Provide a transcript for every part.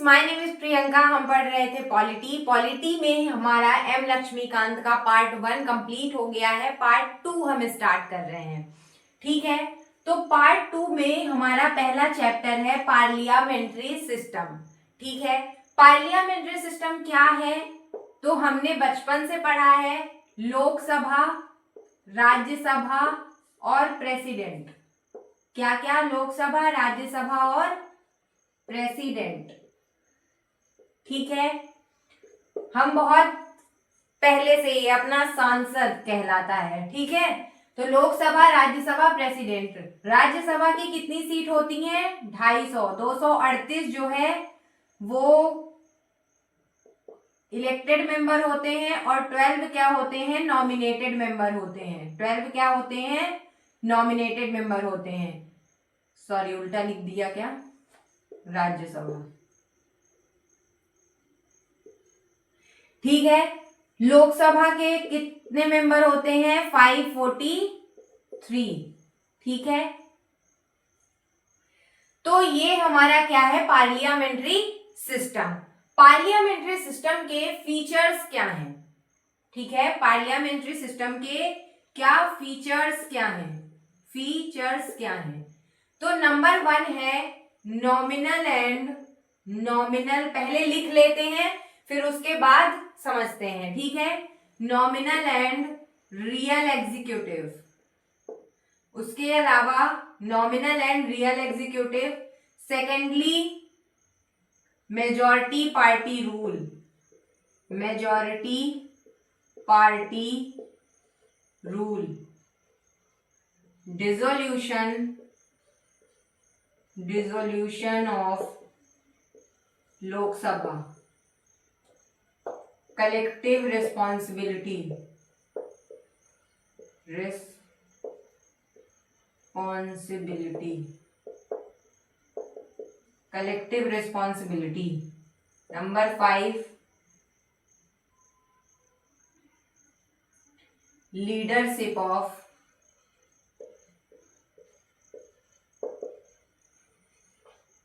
My name is Priyanka. हम पढ़ रहे थे पॉलिटी में हमारा एम लक्ष्मीकांत का पार्ट 1 कंप्लीट हो गया है। पार्ट 2 हम स्टार्ट कर रहे हैं। ठीक है, तो पार्ट 2 में हमारा पहला चैप्टर है पार्लियामेंट्री सिस्टम। ठीक है, पार्लियामेंट्री सिस्टम क्या है तो हमने बचपन से पढ़ा है, लोकसभा, राज्यसभा और प्रेसिडेंट। क्या क्या? लोकसभा, राज्यसभा और प्रेसिडेंट। ठीक है, हम बहुत पहले से ये अपना सांसद कहलाता है। ठीक है, तो लोकसभा, राज्यसभा, प्रेसिडेंट। राज्यसभा की कितनी सीट होती हैं? 250। 238 जो है वो इलेक्टेड मेंबर होते हैं और 12 क्या होते हैं? नॉमिनेटेड मेंबर होते हैं। 12 क्या होते हैं? नॉमिनेटेड मेंबर होते हैं। सॉरी, उल्टा लिख दिया क्या? राज्यसभा। ठीक है, लोकसभा के कितने मेंबर होते हैं? 543। ठीक है, तो ये हमारा क्या है? Parliamentary system. पार्लियामेंट्री सिस्टम के फीचर्स क्या हैं? ठीक है, पार्लियामेंट्री सिस्टम के क्या फीचर्स क्या हैं? फीचर्स क्या हैं? तो नंबर 1 है नॉमिनल एंड नॉमिनल। पहले लिख लेते हैं फिर उसके बाद समझते हैं। ठीक है, नॉमिनल एंड रियल एग्जीक्यूटिव। उसके अलावा nominal and real executive. Secondly, majority party rule. Majority party rule. Dissolution of Lok Sabha. Collective responsibility. Collective responsibility. Number 5, leadership of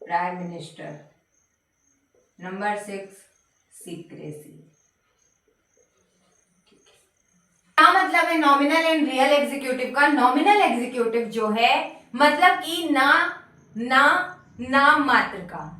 prime minister. Number 6, secrecy. क्या मतलब है नॉमिनल एंड रियल एग्जीक्यूटिव का? Nominal executive जो है मतलब कि नाम मात्र का।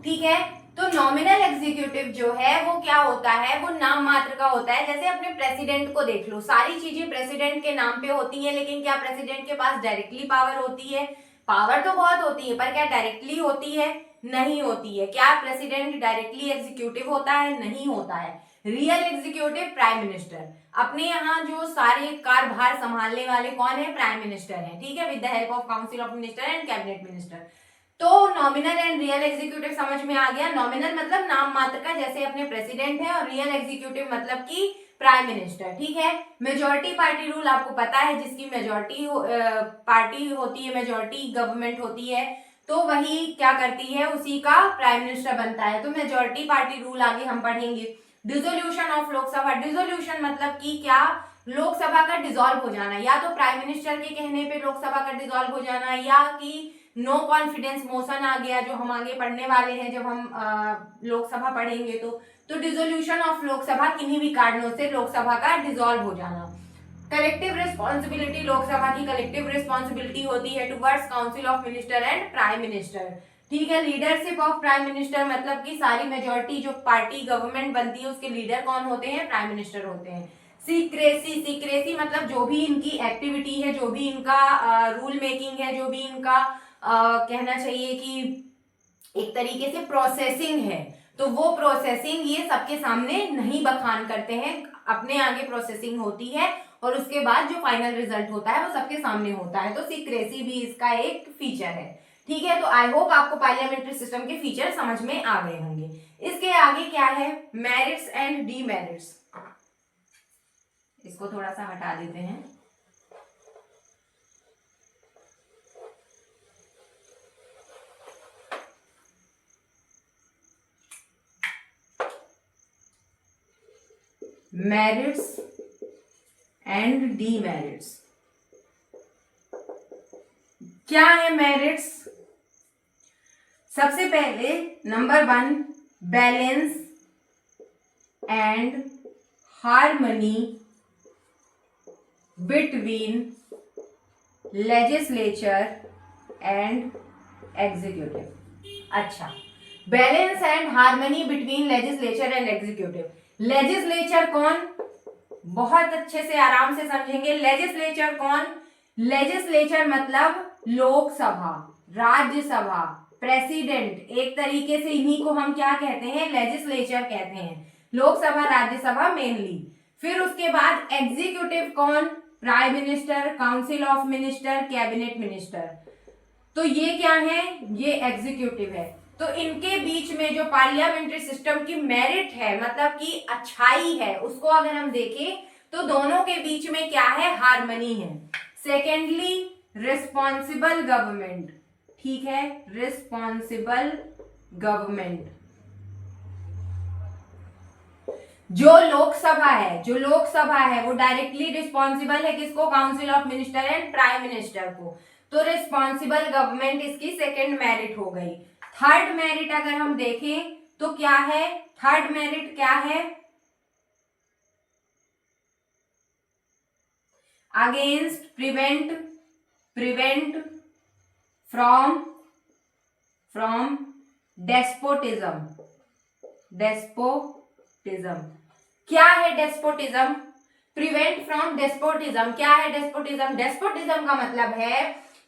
ठीक है, तो नॉमिनल एग्जीक्यूटिव जो है वो क्या होता है? वो नाम मात्र का होता है। जैसे अपने प्रेसिडेंट को देख लो, सारी चीजें प्रेसिडेंट के नाम पे होती है, लेकिन क्या प्रेसिडेंट के पास डायरेक्टली पावर होती है? पावर तो बहुत होती है, पर क्या डायरेक्टली होती है? नहीं होती है। क्या प्रेसिडेंट डायरेक्टली एग्जीक्यूटिव होता है? नहीं होता है। Real executive prime minister. अपने यहाँ जो सारे कार्यभार संभालने वाले कौन है? प्राइम मिनिस्टर है। ठीक है, with the help of council of minister and cabinet minister. तो नॉमिनल एंड रियल एग्जीक्यूटिव समझ में आ गया। नॉमिनल मतलब नाम मात्र का, जैसे अपने प्रेसिडेंट है, और रियल एग्जीक्यूटिव मतलब कि प्राइम मिनिस्टर। ठीक है, मेजॉरिटी पार्टी रूल आपको पता है, जिसकी मेजॉरिटी पार्टी होती है, मेजॉरिटी गवर्नमेंट होती है, तो वही क्या करती है? उसी का प्राइम मिनिस्टर बनता है। तो मेजॉरिटी पार्टी रूल आगे हम पढ़ेंगे। Dissolution of Lok Sabha. डिसोल्यूशन मतलब कि क्या? लोकसभा का डिसॉल्व हो जाना, या तो प्राइम मिनिस्टर के कहने पे लोकसभा का डिसॉल्व हो जाना, या कि नो कॉन्फिडेंस मोशन आ गया, जो हम आगे पढ़ने वाले हैं जब हम लोकसभा पढ़ेंगे। तो डिसोल्यूशन ऑफ लोकसभा, किन्हीं भी कारणों से लोकसभा का डिसॉल्व हो जाना। Collective responsibility. लोकसभा की कलेक्टिव रिस्पॉन्सिबिलिटी होती है towards council of minister and prime minister. ठीक है, लीडरशिप ऑफ प्राइम मिनिस्टर मतलब कि सारी मेजॉरिटी जो पार्टी गवर्नमेंट बनती है उसके लीडर कौन होते हैं? प्राइम मिनिस्टर होते हैं। सीक्रेसी। सीक्रेसी मतलब जो भी इनकी एक्टिविटी है, जो भी इनका रूल मेकिंग है, जो भी इनका कहना चाहिए कि एक तरीके से प्रोसेसिंग है, तो वो प्रोसेसिंग ये सबके सामने नहीं बखान करते हैं। अपने आगे प्रोसेसिंग होती है और उसके बाद जो फाइनल रिजल्ट होता है वो सबके सामने होता है। तो सीक्रेसी भी इसका एक फीचर है। ठीक है, तो आई होप आपको पार्लियामेंट्री सिस्टम के फीचर समझ में आ गए होंगे। इसके आगे क्या है? Merits and demerits. इसको थोड़ा सा हटा देते हैं। Merits and demerits. क्या है मेरिट्स? सबसे पहले number 1, balance and harmony between legislature and executive. अच्छा, balance and harmony between legislature and executive. Legislature कौन, बहुत अच्छे से आराम से समझेंगे। लेजिस्लेचर कौन, लेजिस्लेचर मतलब लोकसभा, राज्यसभा, प्रेसिडेंट, एक तरीके से इन्हीं को हम क्या कहते हैं, लेजिस्लेचर कहते हैं। लोकसभा, राज्यसभा मेनली। फिर उसके बाद एग्जीक्यूटिव कौन, prime minister, council of minister, cabinet minister. तो ये क्या है, ये एग्जीक्यूटिव है। तो इनके बीच में जो पार्लियामेंट्री सिस्टम की मेरिट है, मतलब कि अच्छाई है, उसको अगर हम देखें तो दोनों के बीच में क्या है, हार्मनी है। सेकेंडली, रिस्पॉन्सिबल गवर्नमेंट, ठीक है, रिस्पॉन्सिबल गवर्नमेंट। जो लोकसभा है वो डायरेक्टली रिस्पॉन्सिबल है किसको, council of minister and prime minister को। तो रिस्पॉन्सिबल गवर्नमेंट इसकी सेकेंड मेरिट हो गई। थर्ड मेरिट अगर हम देखें तो क्या है, थर्ड मेरिट क्या है, अगेंस्ट, प्रिवेंट फ्रॉम डेस्पोटिज्म। क्या है डेस्पोटिज्म, प्रिवेंट फ्रॉम डेस्पोटिज्म। क्या है डेस्पोटिज्म, डेस्पोटिज्म का मतलब है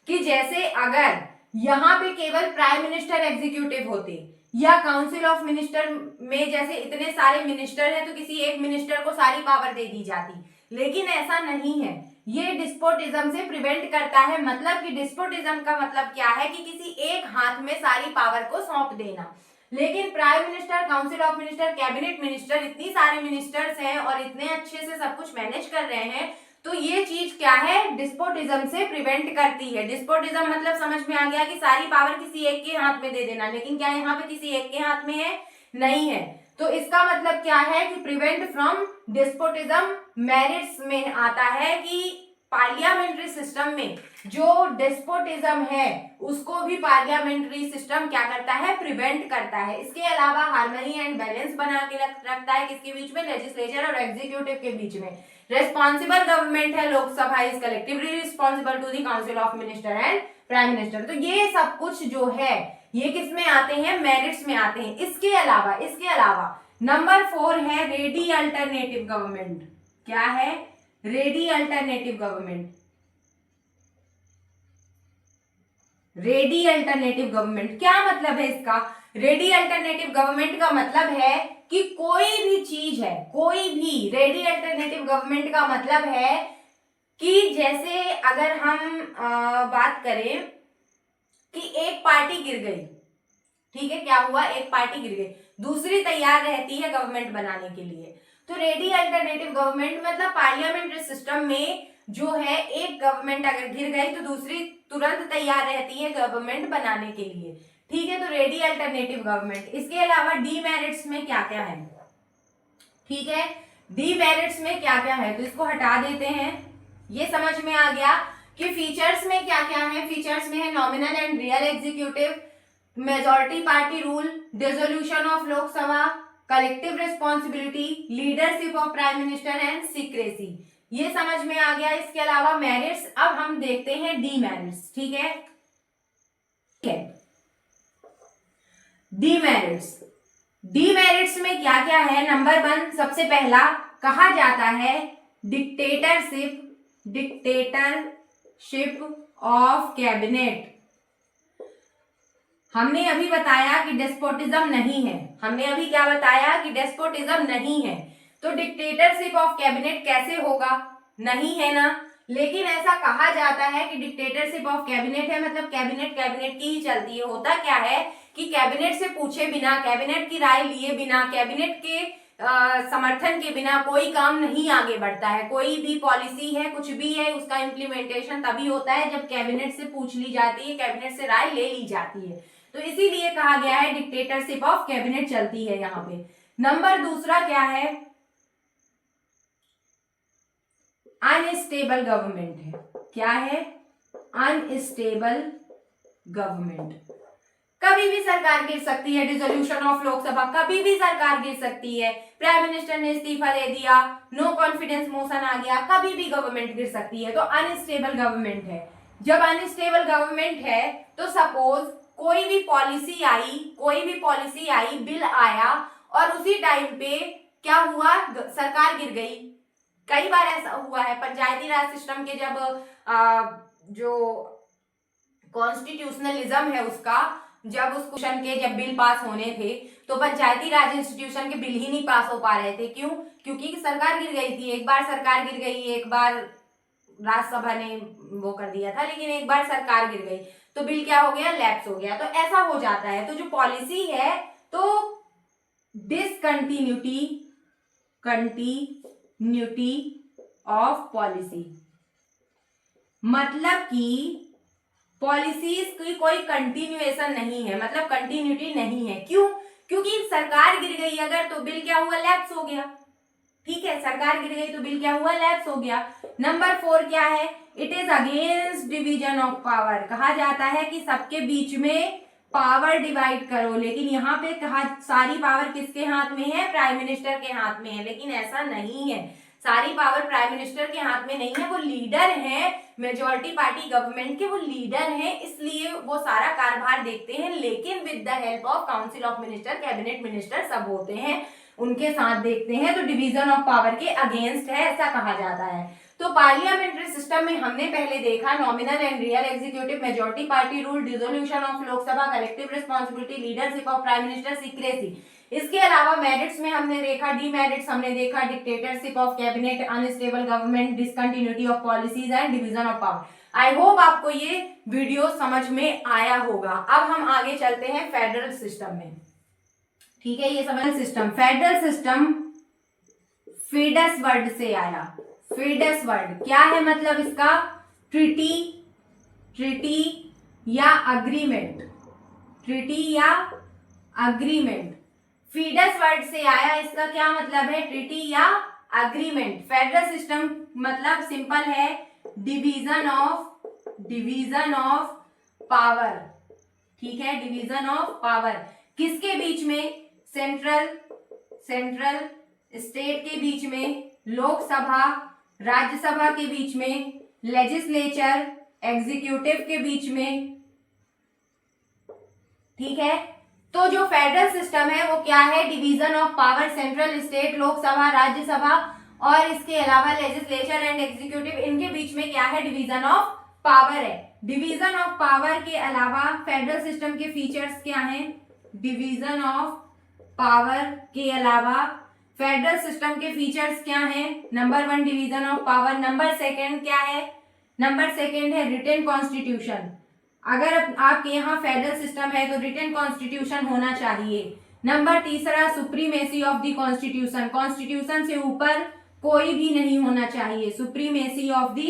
कि जैसे अगर यहाँ पे केवल प्राइम मिनिस्टर एग्जीक्यूटिव होते या काउंसिल ऑफ मिनिस्टर में जैसे इतने सारे मिनिस्टर हैं तो किसी एक मिनिस्टर को सारी पावर दे दी जाती, लेकिन ऐसा नहीं है। ये डिस्पोटिज्म से प्रिवेंट करता है। मतलब कि डिस्पोटिज्म का मतलब क्या है कि किसी एक हाथ में सारी पावर को सौंप देना। लेकिन prime minister, council of minister, cabinet minister, इतनी सारे मिनिस्टर्स हैं और इतने अच्छे से सब कुछ मैनेज कर रहे हैं, तो ये चीज क्या है, डिस्पोटिज्म से प्रिवेंट करती है। डिस्पोटिज्म मतलब समझ में आ गया कि सारी पावर किसी एक के हाथ में दे देना, लेकिन क्या यहाँ पे किसी एक के हाथ में है, नहीं है। तो इसका मतलब क्या है कि प्रिवेंट फ्रॉम डिस्पोटिज्म मेरिट्स में आता है कि पार्लियामेंट्री सिस्टम में जो डेस्पोटिज्म है उसको भी पार्लियामेंट्री सिस्टम क्या करता है, प्रिवेंट करता है। इसके अलावा हार्मनी एंड बैलेंस बना के रखता है किसके बीच में, लेजिस्लेचर और एग्जीक्यूटिव के बीच में। रेस्पॉन्सिबल गवर्नमेंट है Lok Sabha, is collectively responsible to the council of minister and prime minister. तो ये सब कुछ जो है ये किस में आते हैं, मेरिट्स में आते हैं। इसके अलावा नंबर 4 है रेडी अल्टरनेटिव गवर्नमेंट। क्या है, ready alternative government. Ready alternative government क्या मतलब है इसका, रेडी अल्टरनेटिव गवर्नमेंट का मतलब है कि कोई भी चीज है, कोई भी, रेडी अल्टरनेटिव गवर्नमेंट का मतलब है कि जैसे अगर हम बात करें कि एक पार्टी गिर गई, ठीक है, क्या हुआ, एक पार्टी गिर गई, दूसरी तैयार रहती है गवर्नमेंट बनाने के लिए। तो रेडी अल्टरनेटिव गवर्नमेंट मतलब पार्लियामेंट्री सिस्टम में जो है एक गवर्नमेंट अगर गिर गई तो दूसरी तुरंत तैयार रहती है गवर्नमेंट बनाने के लिए, ठीक है। तो रेडी अल्टरनेटिव गवर्नमेंट। इसके अलावा डीमेरिट्स में क्या क्या है, ठीक है, डीमेरिट्स में क्या क्या है, तो इसको हटा देते हैं। ये समझ में आ गया कि फीचर्स में क्या क्या है। फीचर्स में है nominal and real executive, majority party rule, dissolution of Lok Sabha, collective responsibility, leadership of prime minister and secrecy. ये समझ में आ गया। इसके अलावा मेरिट्स। अब हम देखते हैं डीमेरिट्स, ठीक है। डीमेरिट्स में क्या क्या है, नंबर 1 सबसे पहला कहा जाता है डिक्टेटरशिप ऑफ कैबिनेट। हमने अभी बताया कि डेस्पोटिज्म नहीं है, हमने अभी क्या बताया कि डेस्पोटिज्म नहीं है। तो डिक्टेटरशिप ऑफ कैबिनेट कैसे होगा, नहीं है ना। लेकिन ऐसा कहा जाता है कि डिक्टेटरशिप ऑफ कैबिनेट है, मतलब कैबिनेट की ही चलती है। होता क्या है कि कैबिनेट से पूछे बिना, कैबिनेट की राय लिए बिना, कैबिनेट के समर्थन के बिना कोई काम नहीं आगे बढ़ता है। कोई भी पॉलिसी है, कुछ भी है, उसका इम्प्लीमेंटेशन तभी होता है जब कैबिनेट से पूछ ली जाती है, कैबिनेट से राय ले ली जाती है। तो इसीलिए कहा गया है डिक्टेटरशिप ऑफ कैबिनेट चलती है यहाँ पे। नंबर 2 क्या है, अनस्टेबल गवर्नमेंट है। क्या है, अनस्टेबल गवर्नमेंट। कभी भी सरकार गिर सकती है, डिसोल्यूशन ऑफ लोकसभा, कभी भी सरकार गिर सकती है, प्राइम मिनिस्टर ने इस्तीफा दे दिया, नो कॉन्फिडेंस मोशन आ गया, कभी भी गवर्नमेंट गिर सकती है। तो अनस्टेबल गवर्नमेंट है। जब अनस्टेबल गवर्नमेंट है तो सपोज कोई भी पॉलिसी आई, बिल आया और उसी टाइम पे क्या हुआ, सरकार गिर गई। कई बार ऐसा हुआ है पंचायती राज सिस्टम के जब जो कॉन्स्टिट्यूशनलिज्म है उसका, जब उस क्वेश्चन के जब बिल पास होने थे तो पंचायती राज इंस्टीट्यूशन के बिल ही नहीं पास हो पा रहे थे। क्यों? क्योंकि सरकार गिर गई थी। एक बार सरकार गिर गई, एक बार राज्यसभा ने वो कर दिया था, लेकिन एक बार सरकार गिर गई तो बिल क्या हो गया, लैप्स हो गया। तो ऐसा हो जाता है। तो जो पॉलिसी है तो कंटिन्यूटी ऑफ पॉलिसी, मतलब कि पॉलिसीज की कोई कंटिन्यूएशन नहीं है, मतलब कंटिन्यूटी नहीं है। क्यों? क्योंकि सरकार गिर गई अगर तो बिल क्या हुआ, लैप्स हो गया। ठीक है, सरकार गिर गई तो बिल क्या हुआ, लैप्स हो गया। नंबर 4 क्या है, it is against division of power. कहा जाता है कि सबके बीच में पावर डिवाइड करो, लेकिन यहाँ पे कहा सारी पावर किसके हाथ में है, प्राइम मिनिस्टर के हाथ में है। लेकिन ऐसा नहीं है, सारी पावर प्राइम मिनिस्टर के हाथ में नहीं है। वो लीडर हैं, मेजॉरिटी पार्टी गवर्नमेंट के वो लीडर हैं, इसलिए वो सारा कारभार देखते हैं। लेकिन with the help of council of minister, cabinet minister सब होते हैं, उनके साथ देखते हैं। तो डिवीजन ऑफ पावर के अगेंस्ट है, ऐसा कहा जाता है। तो पार्लियामेंट्री सिस्टम में हमने पहले देखा nominal and real executive, majority party rule, dissolution of Lok Sabha, collective responsibility, leadership of prime minister, secrecy. इसके अलावा मेरिट्स में हमने देखा, डीमेरिट्स हमने देखा, dictatorship of cabinet, unstable government, discontinuity of policies and division of power. I hope आपको ये video समझ में आया होगा। अब हम आगे चलते हैं फेडरल सिस्टम में। ठीक है, ये समझ सिस्टम, फेडरल सिस्टम फेडस वर्ड से आया। फेडस वर्ड क्या है, मतलब इसका ट्रिटी या अग्रीमेंट, ट्रिटी या अग्रीमेंट, फीडस वर्ड से आया। इसका क्या मतलब है, ट्रिटी या अग्रीमेंट। फेडरल सिस्टम मतलब सिंपल है, डिवीजन ऑफ पावर। ठीक है, डिवीजन ऑफ पावर किसके बीच में, सेंट्रल स्टेट के बीच में, लोकसभा राज्यसभा के बीच में, लेजिस्लेचर एग्जीक्यूटिव के बीच में। ठीक है, तो जो फेडरल सिस्टम है वो क्या है, division of power, central state, Lok Sabha, Rajya Sabha और इसके अलावा लेजिस्लेचर एंड एग्जीक्यूटिव, इनके बीच में क्या है, डिवीजन ऑफ पावर है। डिवीजन ऑफ पावर के अलावा फेडरल सिस्टम के फीचर्स क्या हैं, डिवीजन ऑफ पावर के अलावा फेडरल सिस्टम के फीचर्स क्या हैं, number 1 division of power, number 2 क्या है, नंबर 2 है रिटन कॉन्स्टिट्यूशन। अगर आपके यहाँ फेडरल सिस्टम है तो रिटन कॉन्स्टिट्यूशन होना चाहिए। Number 3 supremacy of the constitution, constitution से ऊपर कोई भी नहीं होना चाहिए, supremacy of the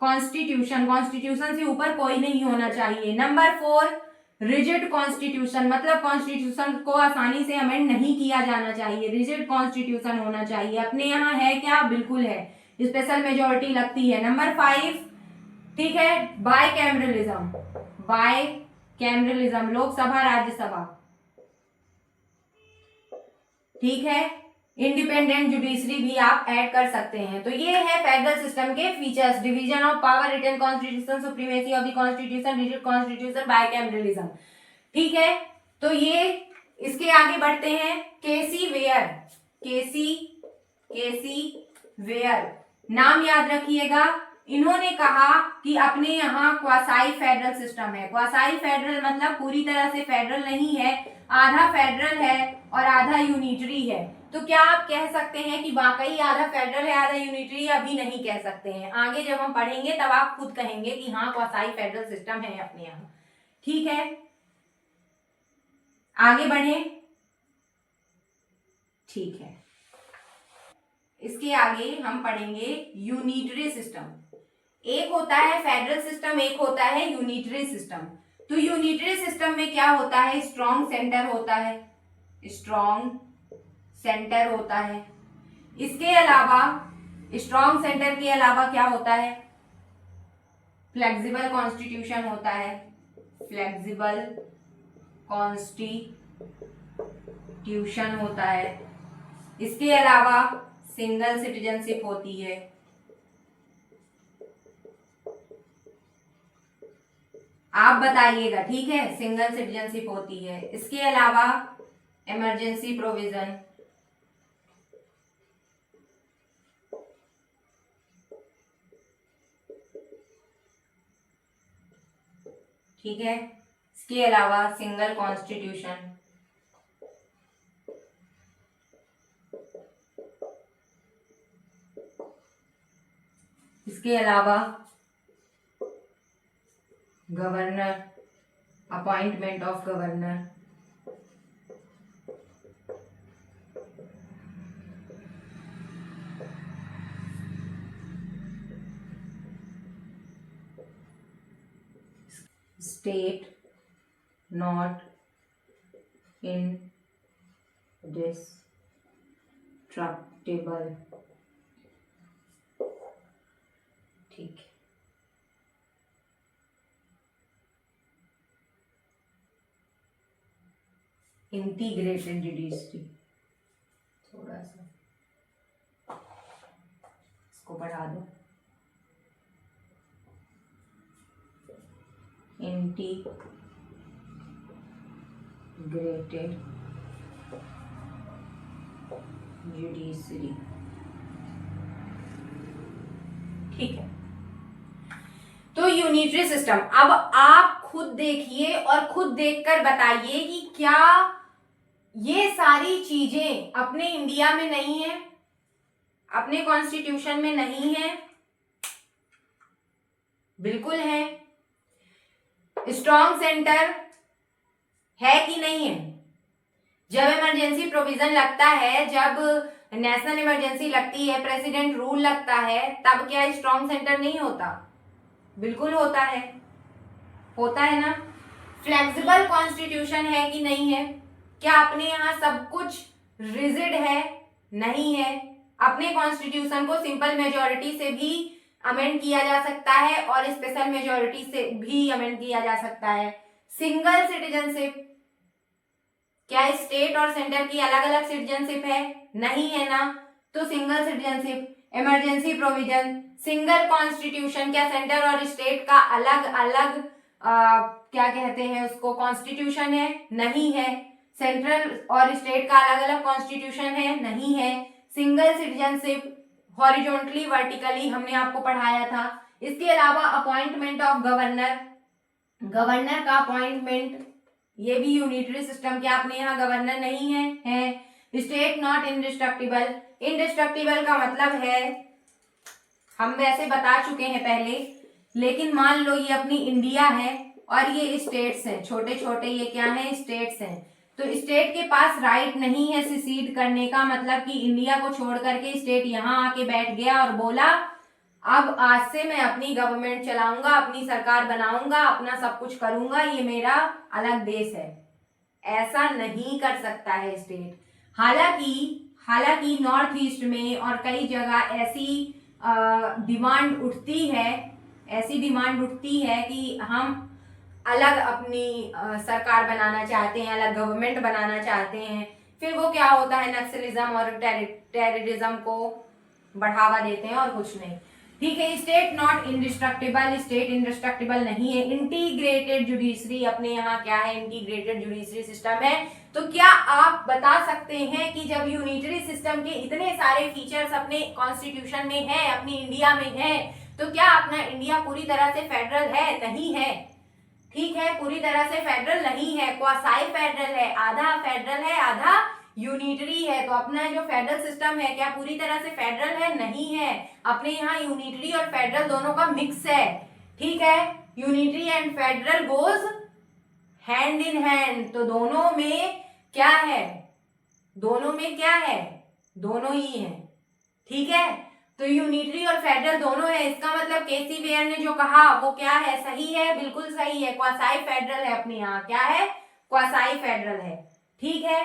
constitution, constitution से ऊपर कोई नहीं होना चाहिए। नंबर 4 रिजिड कॉन्स्टिट्यूशन, मतलब कॉन्स्टिट्यूशन को आसानी से अमेंड नहीं किया जाना चाहिए, रिजिड कॉन्स्टिट्यूशन होना चाहिए। अपने यहाँ है क्या, बिल्कुल है, स्पेशल मेजोरिटी लगती है। नंबर 5 ठीक है, बाय कैमरलिज्म, लोकसभा राज्यसभा। ठीक है, इंडिपेंडेंट जुडिशरी भी आप ऐड कर सकते हैं। तो ये है फेडरल सिस्टम के features, division of power, written constitution, supremacy of the constitution, rigid constitution, bicameralism. ठीक है, तो ये इसके आगे बढ़ते हैं। केसी वेयर नाम याद रखिएगा। इन्होंने कहा कि अपने यहाँ क्वासाई फेडरल सिस्टम है। क्वासाई फेडरल मतलब पूरी तरह से फेडरल नहीं है, आधा फेडरल है और आधा यूनिटरी है। तो क्या आप कह सकते हैं कि वाकई आधा फेडरल है आधा यूनिटरी? अभी नहीं कह सकते हैं, आगे जब हम पढ़ेंगे तब आप खुद कहेंगे कि हाँ क्वासाई फेडरल सिस्टम है अपने यहाँ। ठीक है, आगे बढ़े। ठीक है, इसके आगे हम पढ़ेंगे यूनिटरी सिस्टम। एक होता है फेडरल सिस्टम, एक होता है यूनिटरी सिस्टम। तो यूनिटरी सिस्टम में क्या होता है, स्ट्रॉन्ग सेंटर होता है, स्ट्रॉन्ग सेंटर होता है। इसके अलावा स्ट्रॉन्ग सेंटर के अलावा क्या होता है, फ्लेक्सिबल कॉन्स्टिट्यूशन होता है, फ्लेक्सिबल कॉन्स्टिट्यूशन होता है। इसके अलावा सिंगल सिटीजनशिप होती है। आप बताइएगा, ठीक है, सिंगल सिटीजनशिप होती है। इसके अलावा इमरजेंसी प्रोविजन, ठीक है। इसके अलावा सिंगल कॉन्स्टिट्यूशन, इसके अलावा governor, appointment of governor, state not indestructible, ठीक है। इंटीग्रेटेड जुडिशरी, थोड़ा सा इसको बढ़ा दो। इंटीग्रेटेड जुडिशरी, ठीक है। तो यूनिटरी सिस्टम, अब आप खुद देखिए और खुद देखकर बताइए कि क्या ये सारी चीजें अपने इंडिया में नहीं है, अपने कॉन्स्टिट्यूशन में नहीं है? बिल्कुल है। स्ट्रॉन्ग सेंटर है कि नहीं है? जब इमरजेंसी प्रोविजन लगता है, जब नेशनल इमरजेंसी लगती है, प्रेसिडेंट रूल लगता है, तब क्या स्ट्रॉन्ग सेंटर नहीं होता? बिल्कुल होता है, होता है ना। फ्लेक्सिबल कॉन्स्टिट्यूशन है कि नहीं है? क्या अपने यहाँ सब कुछ रिजिड है? नहीं है। अपने कॉन्स्टिट्यूशन को सिंपल मेजोरिटी से भी अमेंड किया जा सकता है और स्पेशल मेजोरिटी से भी अमेंड किया जा सकता है। सिंगल सिटीजनशिप, क्या स्टेट और सेंटर की अलग अलग सिटीजनशिप है? नहीं है ना। तो single citizenship, emergency provision, single constitution, क्या सेंटर और स्टेट का अलग अलग क्या कहते हैं उसको, कॉन्स्टिट्यूशन है? नहीं है। सेंट्रल और स्टेट का अलग अलग कॉन्स्टिट्यूशन है? नहीं है। सिंगल सिटीजनशिप हॉरिजॉन्टली वर्टिकली हमने आपको पढ़ाया था। इसके अलावा अपॉइंटमेंट ऑफ गवर्नर, गवर्नर का अपॉइंटमेंट, ये भी यूनिटरी सिस्टम के अपने यहाँ गवर्नर नहीं है। स्टेट नॉट इंडिस्ट्रक्टिबल, इंडिस्ट्रक्टिबल का मतलब है, हम वैसे बता चुके हैं पहले, लेकिन मान लो ये अपनी इंडिया है और ये स्टेट्स हैं, छोटे छोटे ये क्या हैं, स्टेट्स हैं। तो स्टेट के पास राइट नहीं है सिसीड करने का, मतलब कि इंडिया को छोड़ करके स्टेट यहाँ आके बैठ गया और बोला अब आज से मैं अपनी गवर्नमेंट चलाऊंगा, अपनी सरकार बनाऊंगा, अपना सब कुछ करूंगा, ये मेरा अलग देश है। ऐसा नहीं कर सकता है स्टेट। हालांकि नॉर्थ ईस्ट में और कई जगह ऐसी डिमांड उठती है कि हम अलग अपनी सरकार बनाना चाहते हैं, अलग गवर्नमेंट बनाना चाहते हैं। फिर वो क्या होता है, नक्सलिज्म और टेररिज्म को बढ़ावा देते हैं और कुछ नहीं। ठीक है। State not indestructible, state indestructible नहीं है। इंटीग्रेटेड जुडिशरी, अपने यहाँ क्या है, इंटीग्रेटेड जुडिशरी सिस्टम है। तो क्या आप बता सकते हैं कि जब यूनिटरी सिस्टम के इतने सारे फीचर्स अपने कॉन्स्टिट्यूशन में है, अपनी इंडिया में है, तो क्या अपना इंडिया पूरी तरह से फेडरल है? नहीं है। ठीक है, पूरी तरह से फेडरल नहीं है, क्वासाई फेडरल है, आधा फेडरल है, आधा यूनिटरी है। तो अपना जो फेडरल सिस्टम है, क्या पूरी तरह से फेडरल है? नहीं है। अपने यहाँ यूनिटरी और फेडरल दोनों का मिक्स है। ठीक है, unitary and federal goes hand in hand. तो दोनों में क्या है, दोनों में क्या है, दोनों ही है। ठीक है, तो यूनिटरी और फेडरल दोनों है। इसका मतलब केसी वेयर ने जो कहा वो क्या है, सही है, बिल्कुल सही है। क्वासाई फेडरल है अपने यहाँ, क्या है, क्वासाई फेडरल है। ठीक है,